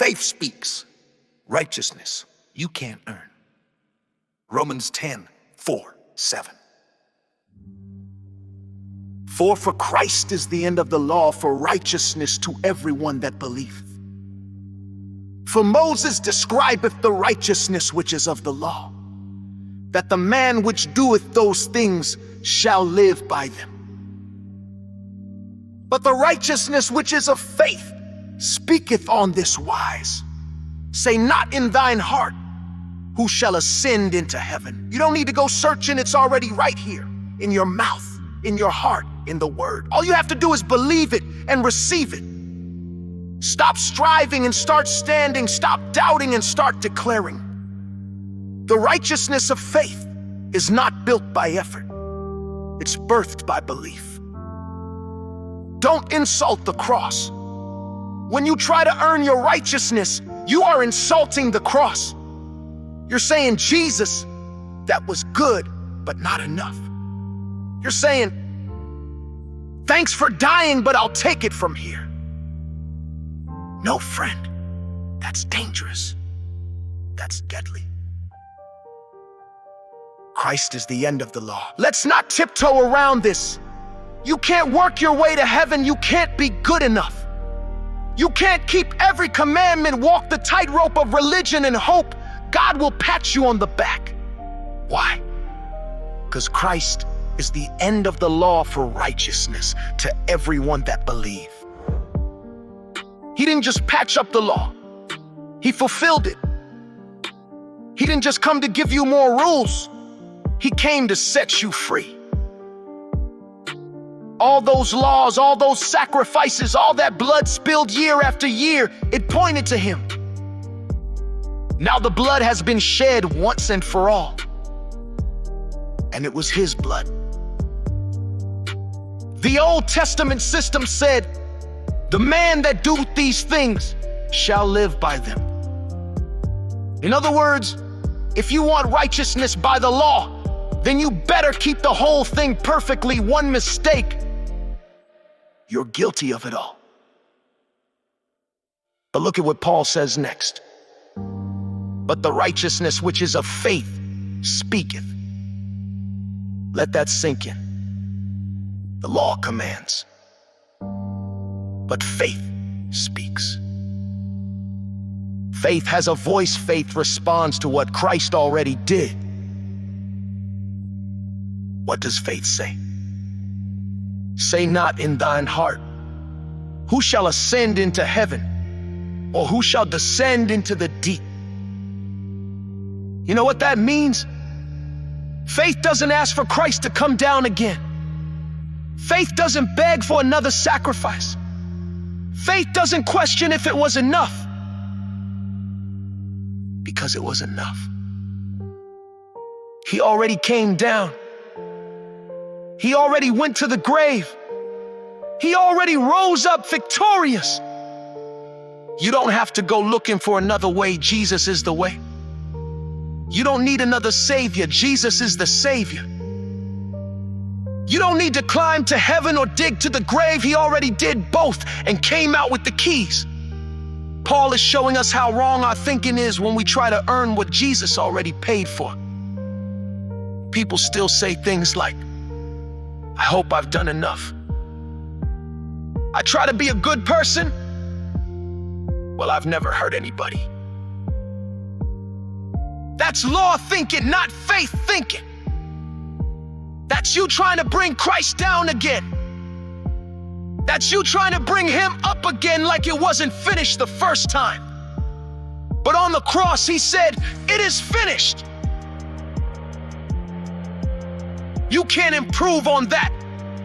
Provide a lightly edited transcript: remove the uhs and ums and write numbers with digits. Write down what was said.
Faith speaks. Righteousness you can't earn. Romans 10:4-7. For Christ is the end of the law for righteousness to everyone that believeth. For Moses describeth the righteousness which is of the law, that the man which doeth those things shall live by them. But the righteousness which is of faith speaketh on this wise, say not in thine heart, who shall ascend into heaven. You don't need to go searching, it's already right here, in your mouth, in your heart, in the word. All you have to do is believe it and receive it. Stop striving and start standing. Stop doubting and start declaring. The righteousness of faith is not built by effort. It's birthed by belief. Don't insult the cross. When you try to earn your righteousness, you are insulting the cross. You're saying, Jesus, that was good, but not enough. You're saying, thanks for dying, but I'll take it from here. No, friend, that's dangerous. That's deadly. Christ is the end of the law. Let's not tiptoe around this. You can't work your way to heaven. You can't be good enough. You can't keep every commandment, walk the tightrope of religion and hope God will pat you on the back. Why? Because Christ is the end of the law for righteousness to everyone that believes. He didn't just patch up the law. He fulfilled it. He didn't just come to give you more rules. He came to set you free. All those laws, all those sacrifices, all that blood spilled year after year, it pointed to him. Now the blood has been shed once and for all. And it was his blood. The Old Testament system said, the man that doeth these things shall live by them. In other words, if you want righteousness by the law, then you better keep the whole thing perfectly. One mistake, you're guilty of it all. But look at what Paul says next. But the righteousness which is of faith speaketh. Let that sink in. The law commands, but faith speaks. Faith has a voice. Faith responds to what Christ already did. What does faith say? Say not in thine heart, who shall ascend into heaven, or who shall descend into the deep? You know what that means? Faith doesn't ask for Christ to come down again. Faith doesn't beg for another sacrifice. Faith doesn't question if it was enough, because it was enough. He already came down. He already went to the grave. He already rose up victorious. You don't have to go looking for another way. Jesus is the way. You don't need another savior. Jesus is the savior. You don't need to climb to heaven or dig to the grave. He already did both and came out with the keys. Paul is showing us how wrong our thinking is when we try to earn what Jesus already paid for. People still say things like, I hope I've done enough. I try to be a good person. Well, I've never hurt anybody. That's law thinking, not faith thinking. That's you trying to bring Christ down again. That's you trying to bring him up again like it wasn't finished the first time. But on the cross, he said, it is finished. You can't improve on that.